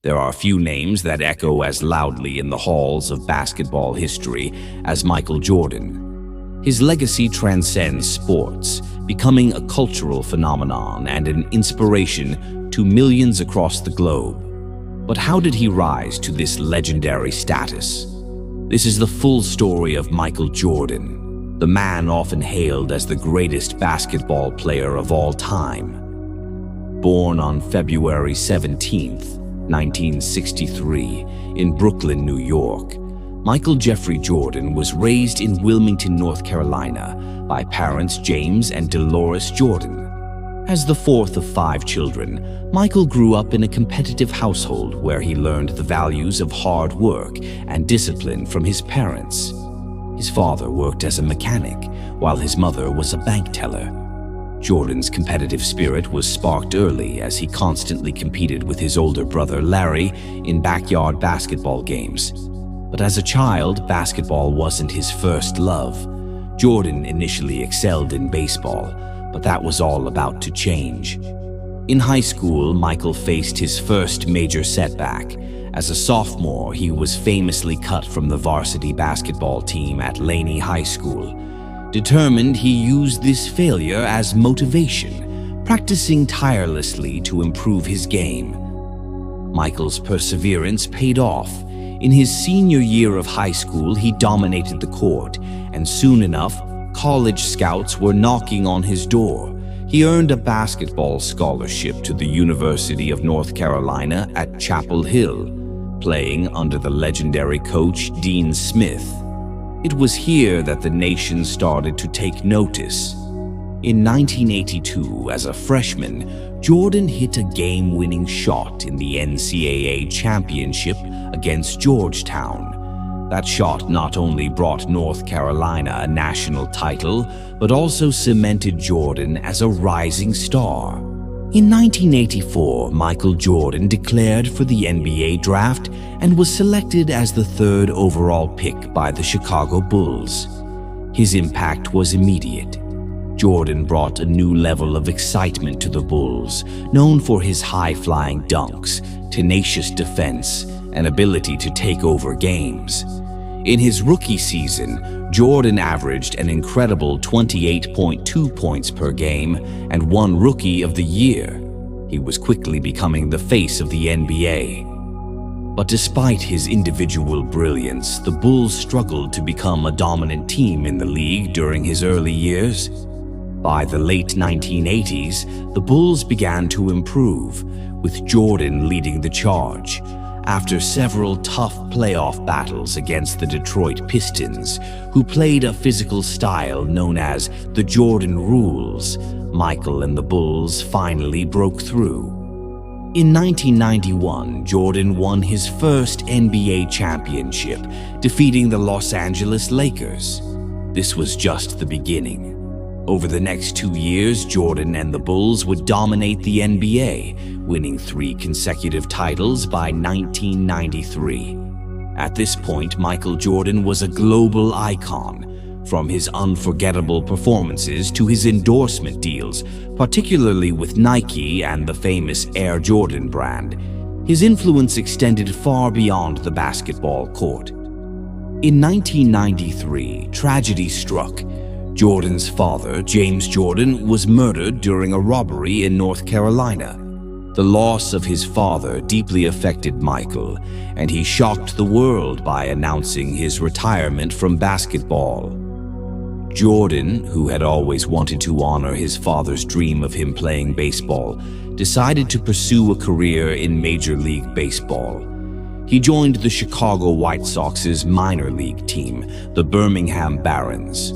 There are few names that echo as loudly in the halls of basketball history as Michael Jordan. His legacy transcends sports, becoming a cultural phenomenon and an inspiration to millions across the globe. But how did he rise to this legendary status? This is the full story of Michael Jordan, the man often hailed as the greatest basketball player of all time. Born on February 17th, 1963, in Brooklyn, New York, Michael Jeffrey Jordan was raised in Wilmington, North Carolina, by parents James and Dolores Jordan. As the fourth of 5 children, Michael grew up in a competitive household where he learned the values of hard work and discipline from his parents. His father worked as a mechanic, while his mother was a bank teller. Jordan's competitive spirit was sparked early as he constantly competed with his older brother Larry in backyard basketball games. But as a child, basketball wasn't his first love. Jordan initially excelled in baseball, but that was all about to change. In high school, Michael faced his first major setback. As a sophomore, he was famously cut from the varsity basketball team at Laney High School. Determined, he used this failure as motivation, practicing tirelessly to improve his game. Michael's perseverance paid off. In his senior year of high school, he dominated the court, and soon enough, college scouts were knocking on his door. He earned a basketball scholarship to the University of North Carolina at Chapel Hill, playing under the legendary coach Dean Smith. It was here that the nation started to take notice. In 1982, as a freshman, Jordan hit a game-winning shot in the NCAA Championship against Georgetown. That shot not only brought North Carolina a national title, but also cemented Jordan as a rising star. In 1984, Michael Jordan declared for the NBA draft and was selected as the 3rd overall pick by the Chicago Bulls. His impact was immediate. Jordan brought a new level of excitement to the Bulls, known for his high-flying dunks, tenacious defense, and ability to take over games. In his rookie season, Jordan averaged an incredible 28.2 points per game and won Rookie of the Year. He was quickly becoming the face of the NBA. But despite his individual brilliance, the Bulls struggled to become a dominant team in the league during his early years. By the late 1980s, the Bulls began to improve, with Jordan leading the charge. After several tough playoff battles against the Detroit Pistons, who played a physical style known as the Jordan Rules, Michael and the Bulls finally broke through. In 1991, Jordan won his first NBA championship, defeating the Los Angeles Lakers. This was just the beginning. Over the next 2 years, Jordan and the Bulls would dominate the NBA, winning 3 consecutive titles by 1993. At this point, Michael Jordan was a global icon, from his unforgettable performances to his endorsement deals, particularly with Nike and the famous Air Jordan brand. His influence extended far beyond the basketball court. In 1993, tragedy struck. Jordan's father, James Jordan, was murdered during a robbery in North Carolina. The loss of his father deeply affected Michael, and he shocked the world by announcing his retirement from basketball. Jordan, who had always wanted to honor his father's dream of him playing baseball, decided to pursue a career in Major League Baseball. He joined the Chicago White Sox's minor league team, the Birmingham Barons.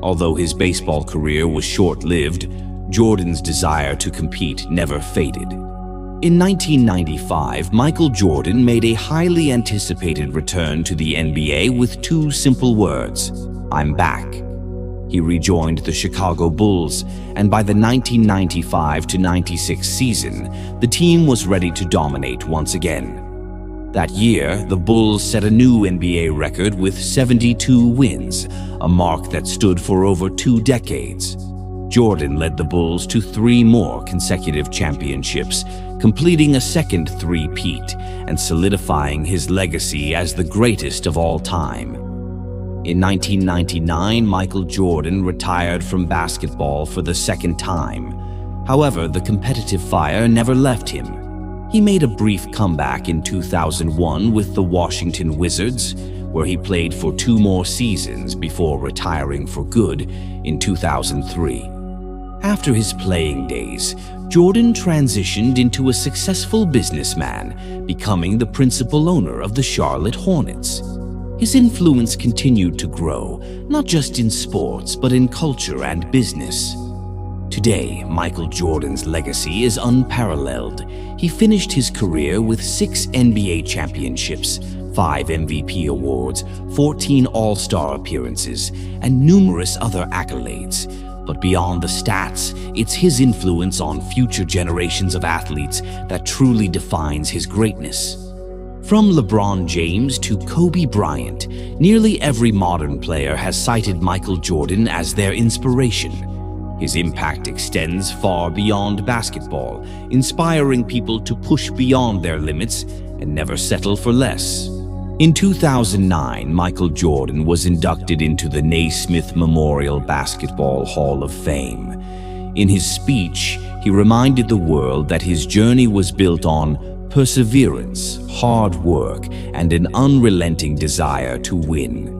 Although his baseball career was short-lived, Jordan's desire to compete never faded. In 1995, Michael Jordan made a highly anticipated return to the NBA with 2 simple words: "I'm back." He rejoined the Chicago Bulls, and by the 1995-96 season, the team was ready to dominate once again. That year, the Bulls set a new NBA record with 72 wins, a mark that stood for over 2 decades. Jordan led the Bulls to 3 more consecutive championships, completing a second three-peat and solidifying his legacy as the greatest of all time. In 1999, Michael Jordan retired from basketball for the second time. However, the competitive fire never left him. He made a brief comeback in 2001 with the Washington Wizards, where he played for 2 more seasons before retiring for good in 2003. After his playing days, Jordan transitioned into a successful businessman, becoming the principal owner of the Charlotte Hornets. His influence continued to grow, not just in sports, but in culture and business. Today, Michael Jordan's legacy is unparalleled. He finished his career with 6 NBA championships, 5 MVP awards, 14 All-Star appearances, and numerous other accolades. But beyond the stats, it's his influence on future generations of athletes that truly defines his greatness. From LeBron James to Kobe Bryant, nearly every modern player has cited Michael Jordan as their inspiration. His impact extends far beyond basketball, inspiring people to push beyond their limits and never settle for less. In 2009, Michael Jordan was inducted into the Naismith Memorial Basketball Hall of Fame. In his speech, he reminded the world that his journey was built on perseverance, hard work, and an unrelenting desire to win.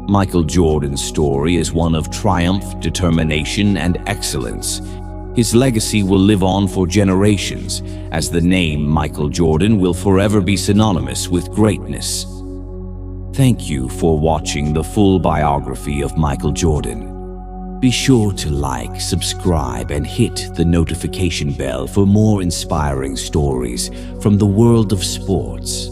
Michael Jordan's story is one of triumph, determination, and excellence. His legacy will live on for generations, as the name Michael Jordan will forever be synonymous with greatness. Thank you for watching the full biography of Michael Jordan. Be sure to like, subscribe, and hit the notification bell for more inspiring stories from the world of sports.